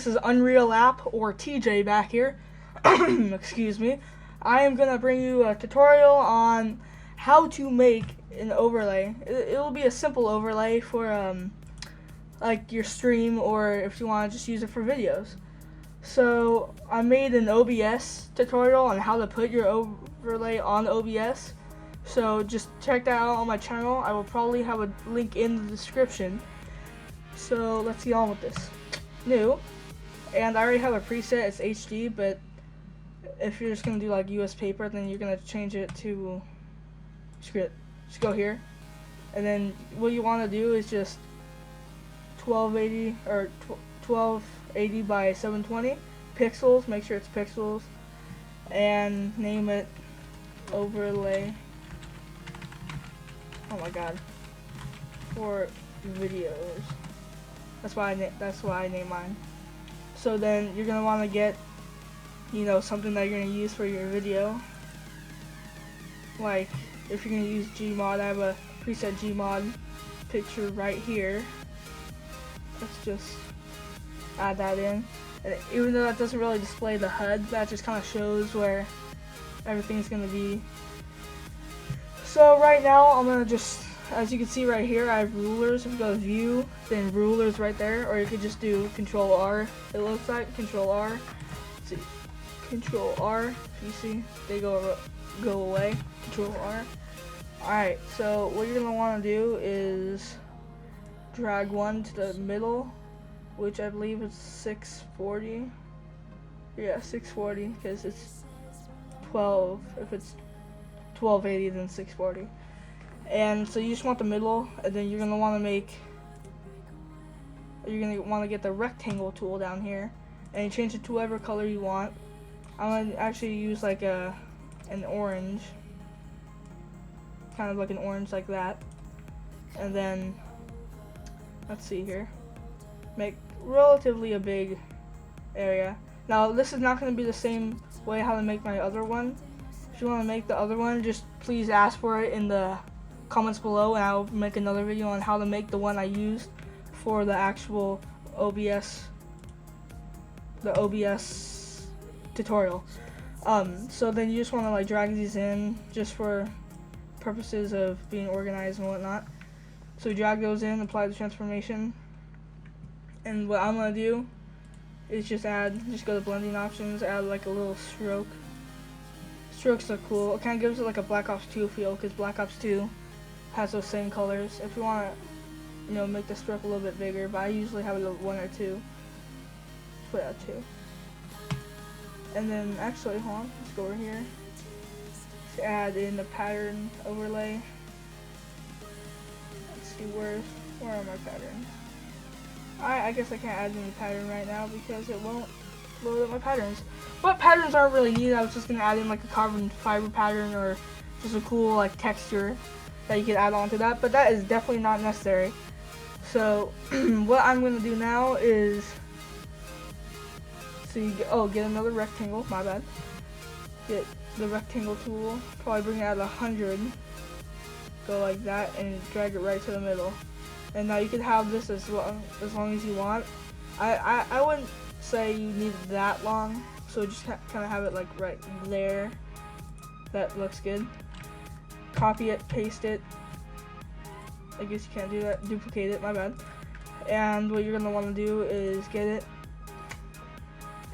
This is Unreal App, or TJ back here. Excuse me. I am gonna bring you a tutorial on how to make an overlay. It'll be a simple overlay for like your stream, or if you want to just use it for videos. So I made an OBS tutorial on how to put your overlay on OBS. So just check that out on my channel. I will probably have a link in the description. So let's get on with this. New, and I already have a preset. It's HD, but if you're just gonna do like US paper, then you're gonna change it to script. Just go here, and then what you want to do is just 1280 or 1280 by 720 pixels. Make sure it's pixels, and name it overlay. Oh my god, for videos. That's why I named mine. So then you're gonna want to get, something that you're gonna use for your video. Like if you're gonna use Gmod, I have a preset Gmod picture right here. Let's just add that in. And even though that doesn't really display the HUD, that just kind of shows where everything's gonna be. So right now I'm gonna just, as you can see right here, I have rulers. If you go to view, then rulers right there, or you could just do Control R. It looks like Control R. Let's see, Control R. If you see, they go away. Control R. Alright, so what you're gonna want to do is drag one to the middle, which I believe is 640. Yeah, 640, because it's 12. If it's 1280, then 640. And so you just want the middle, and then you're gonna want to get the rectangle tool down here, and you change it to whatever color you want. I'm gonna actually use like an orange, kind of like an orange like that. And then let's see here, make relatively a big area. Now this is not going to be the same way how to make my other one. If you want to make the other one, just please ask for it in the comments below, and I'll make another video on how to make the one I used for the actual OBS tutorial. So then you just want to like drag these in just for purposes of being organized and whatnot. So drag those in, apply the transformation, and what I'm gonna do is just go to blending options, add like a little stroke. Strokes are cool. It kind of gives it like a Black Ops 2 feel, because Black Ops 2 has those same colors. If you want to, make the stroke a little bit bigger, but I usually have it at 1 or 2. Put it at 2. And then actually, hold on, let's go over here. Let's add in the pattern overlay. Let's see, where are my patterns? I guess I can't add any pattern right now because it won't load up my patterns. But patterns aren't really needed. I was just gonna add in like a carbon fiber pattern, or just a cool like texture that you could add on to that, but that is definitely not necessary. So what I'm gonna do now is get another rectangle. My bad. Get the rectangle tool. Probably bring it at 100. Go like that and drag it right to the middle. And now you can have this as long as you want. I wouldn't say you need it that long, so just kind of have it like right there. That looks good. Copy it, paste it. I guess you can't do that. Duplicate it, my bad. And what you're gonna want to do is get it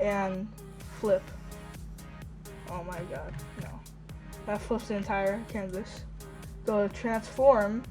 and flip. Oh my god, no. That flips the entire canvas. Go to transform.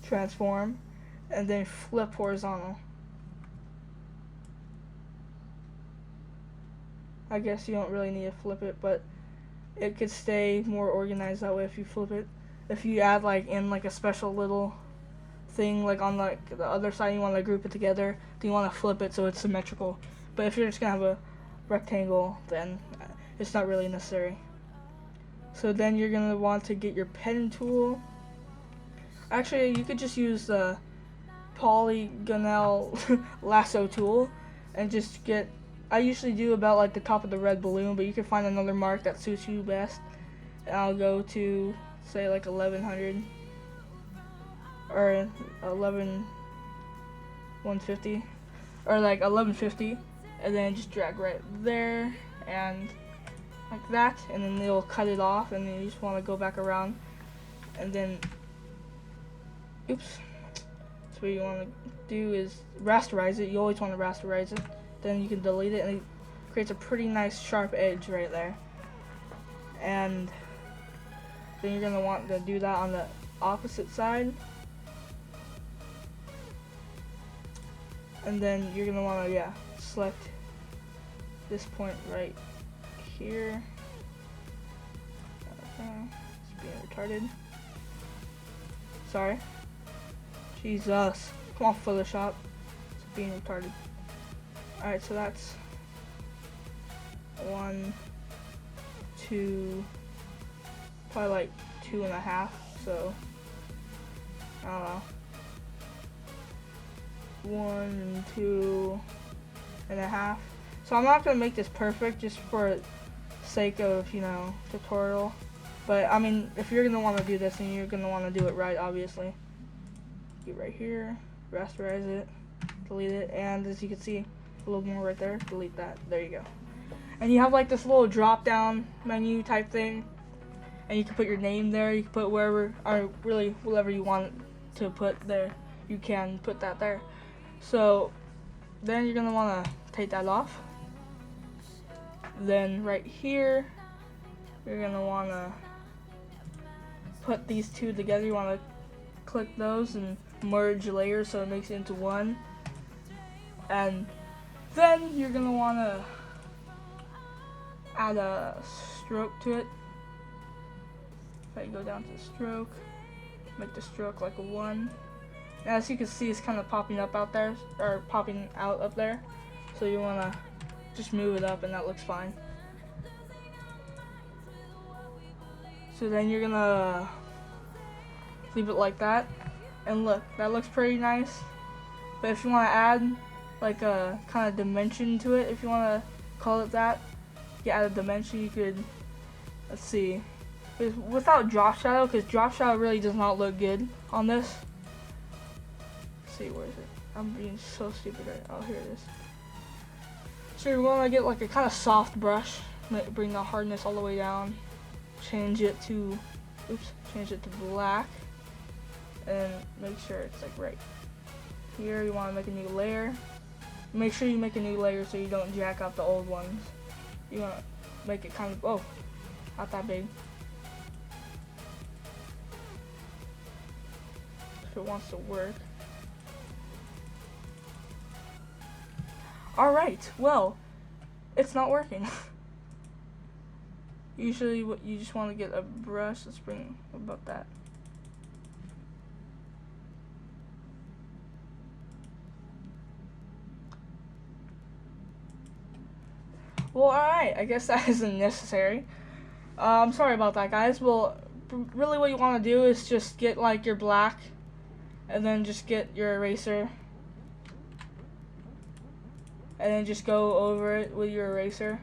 Transform, and then flip horizontal. I guess you don't really need to flip it, but it could stay more organized that way if you flip it. If you add like in like a special little thing like on like the other side, you want to group it together, then you want to flip it so it's symmetrical. But if you're just gonna have a rectangle, then it's not really necessary. So then you're gonna want to get your pen tool. Actually, you could just use the polygonal lasso tool and just get, I usually do about like the top of the red balloon, but you can find another mark that suits you best. And I'll go to say like 1100 or 150 or like 1150, and then just drag right there and like that, and then it'll cut it off, and then you just want to go back around, and then oops. So what you want to do is rasterize it. You always want to rasterize it. Then you can delete it, and it creates a pretty nice sharp edge right there. And then you're gonna want to do that on the opposite side. And then you're gonna want to select this point right here. It's being retarded. Sorry. Jesus. Come on, Photoshop. It's being retarded. Alright, so that's 1, 2, probably like 2.5. So I don't know. 1, 2.5. So I'm not gonna make this perfect just for sake of, you know, tutorial. But I mean, if you're gonna want to do this, then you're gonna want to do it right, obviously. Get right here, rasterize it, delete it, and as you can see, a little more right there, delete that. There you go. And you have like this little drop down menu type thing, and you can put your name there. You can put wherever, or really whatever you want to put there, you can put that there. So then you're gonna want to take that off. Then right here, you're gonna want to put these two together. You want to click those and merge layers so it makes it into one. And then you're gonna want to add a stroke to it. If I go down to stroke, make the stroke like a 1. And as you can see, it's kind of popping up out there, or popping out up there. So you want to just move it up, and that looks fine. So then you're gonna leave it like that, and look, that looks pretty nice. But if you want to add like a kind of dimension to it, if you want to call it that, you add a dimension. You could, let's see, without drop shadow, because drop shadow really does not look good on this. Let's see, where is it? I'm being so stupid right now. Oh, here it is. So you want to get like a kind of soft brush, bring the hardness all the way down, change it to black, and make sure it's like right here. You want to make a new layer. Make sure you make a new layer so you don't jack up the old ones. You want to make it kind of, not that big. If it wants to work. Alright, well, it's not working. Usually you just want to get a brush. Let's bring about that. Well, alright, I guess that isn't necessary. I'm sorry about that, guys. Well, really what you want to do is just get like your black, and then just get your eraser, and then just go over it with your eraser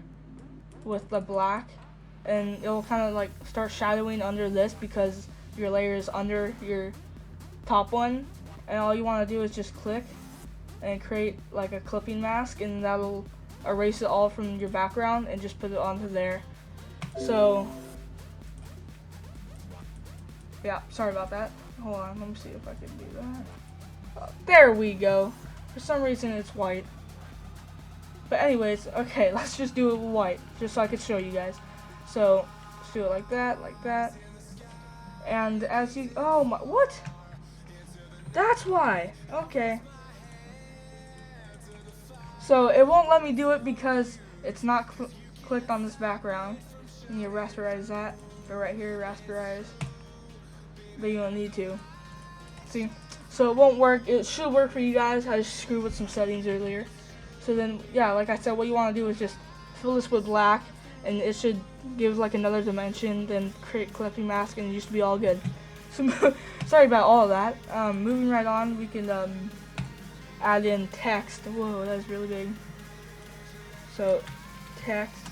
with the black, and it'll kind of like start shadowing under this because your layer is under your top one. And all you want to do is just click and create like a clipping mask, and that'll erase it all from your background and just put it onto there. So yeah, sorry about that. Hold on, let me see if I can do that. There we go. For some reason it's white. But anyways, okay, let's just do it white, just so I could show you guys. So let's do it like that. And as you, oh my, what? That's why. Okay. So it won't let me do it because it's not clicked on this background. And you rasterize that. Go right here, rasterize. But you don't need to. See? So it won't work. It should work for you guys. I just screwed with some settings earlier. So then, yeah, like I said, what you want to do is just fill this with black, and it should give like another dimension, then create clipping mask, and you should be all good. So sorry about all of that. Moving right on, we can add in text. Whoa, that's really big. So text.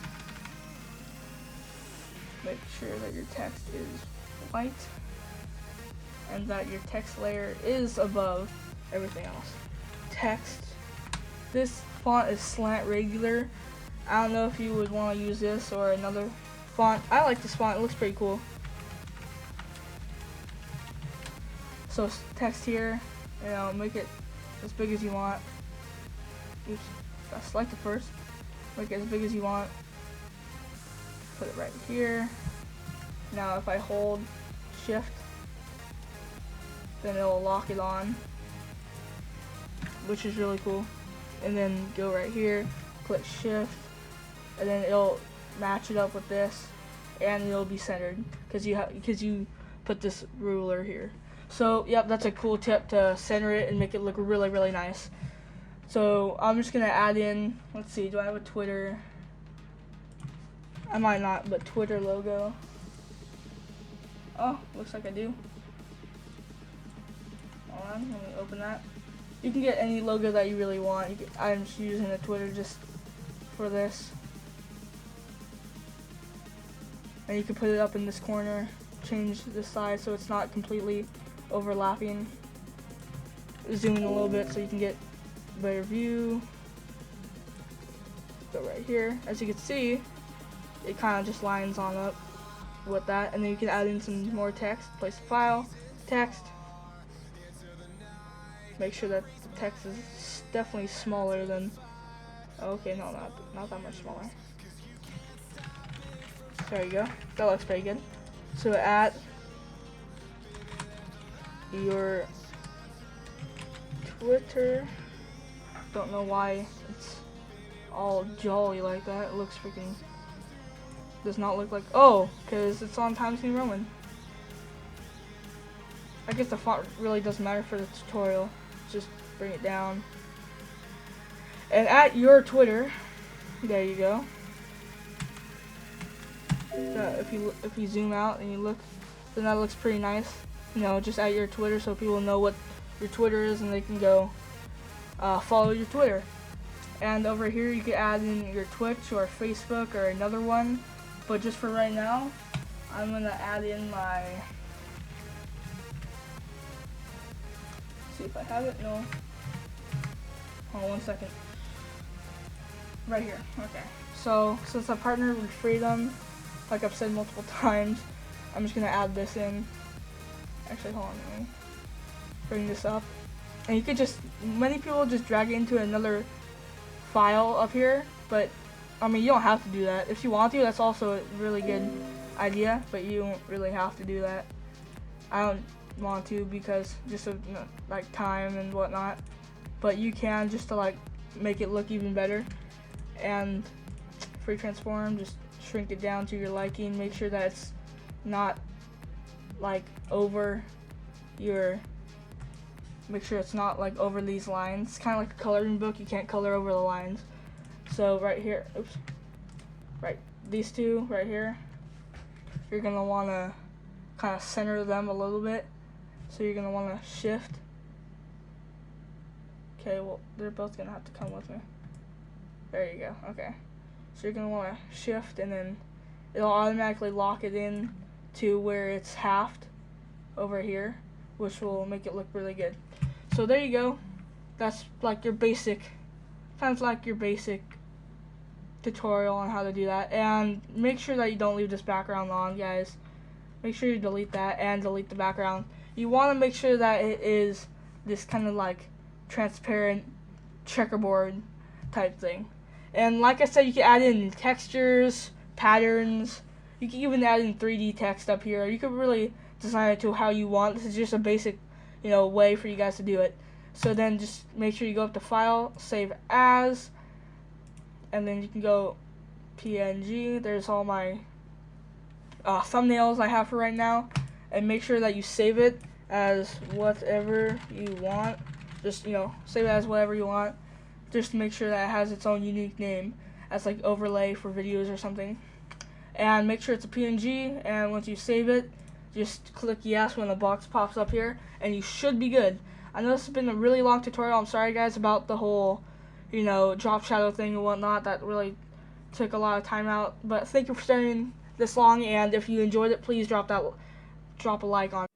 Make sure that your text is height, and that your text layer is above everything else. Text. This font is slant regular. I don't know if you would want to use this or another font. I like this font, it looks pretty cool. So text here, you know, make it as big as you want. Oops, I selected first. Make it as big as you want. Put it right here. Now if I hold shift, then it'll lock it on, which is really cool. And then go right here, click shift, and then it'll match it up with this, and it'll be centered because you put this ruler here. So yep, that's a cool tip to center it and make it look really, really nice. So I'm just gonna add in, let's see, do I have a Twitter? I might not, but Twitter logo. Oh, looks like I do. Hold on, let me open that. You can get any logo that you really want. I'm just using a Twitter just for this. And you can put it up in this corner, change the size so it's not completely overlapping. Zoom in a little bit so you can get a better view. Go right here. As you can see, it kind of just lines on up with that, and then you can add in some more text. Place a file, text. Make sure that the text is definitely smaller than. Okay, no, not that much smaller. There you go. That looks pretty good. So at your Twitter. Don't know why it's all jolly like that. It looks freaking. Does not look like. Oh, because it's on Times New Roman. I guess the font really doesn't matter for the tutorial. Just bring it down. And at your Twitter, there you go. If you zoom out and you look, then that looks pretty nice. You know, just at your Twitter so people know what your Twitter is and they can go follow your Twitter. And over here you can add in your Twitch or Facebook or another one. But just for right now, I'm gonna add in my. See if I have it. No. Hold on 1 second. Right here. Okay. So since I partnered with Freedom, like I've said multiple times, I'm just gonna add this in. Actually, hold on. Let me bring this up. And you could just. Many people just drag it into another file up here, but I mean, you don't have to do that. If you want to, that's also a really good idea, but you don't really have to do that. I don't want to because just of like time and whatnot, but you can just to like make it look even better. And free transform, just shrink it down to your liking. Make sure that it's not like over your. Make sure it's not like over these lines. It's kind of like a coloring book. You can't color over the lines. So right here, oops, right, these two right here, you're gonna wanna kind of center them a little bit. So you're gonna wanna shift. Okay, well, they're both gonna have to come with me. There you go, okay. So you're gonna wanna shift and then it'll automatically lock it in to where it's halved over here, which will make it look really good. So there you go. That's like your basic, sounds like your basic tutorial on how to do that. And make sure that you don't leave this background on, guys. Make sure you delete that and delete the background. You want to make sure that it is this kind of like transparent checkerboard type thing. And like I said, you can add in textures, patterns. You can even add in 3D text up here. You can really design it to how you want. This is just a basic, you know, way for you guys to do it. So then just make sure you go up to File, Save As, and then you can go PNG. There's all my thumbnails I have for right now. And make sure that you save it as whatever you want. Just, you know, save it as whatever you want. Just to make sure that it has its own unique name as like overlay for videos or something. And make sure it's a PNG, and once you save it, just click yes when the box pops up here, and you should be good. I know this has been a really long tutorial. I'm sorry guys about the whole, you know, drop shadow thing and whatnot. That really took a lot of time out. But thank you for staying this long, and if you enjoyed it, please drop that drop a like on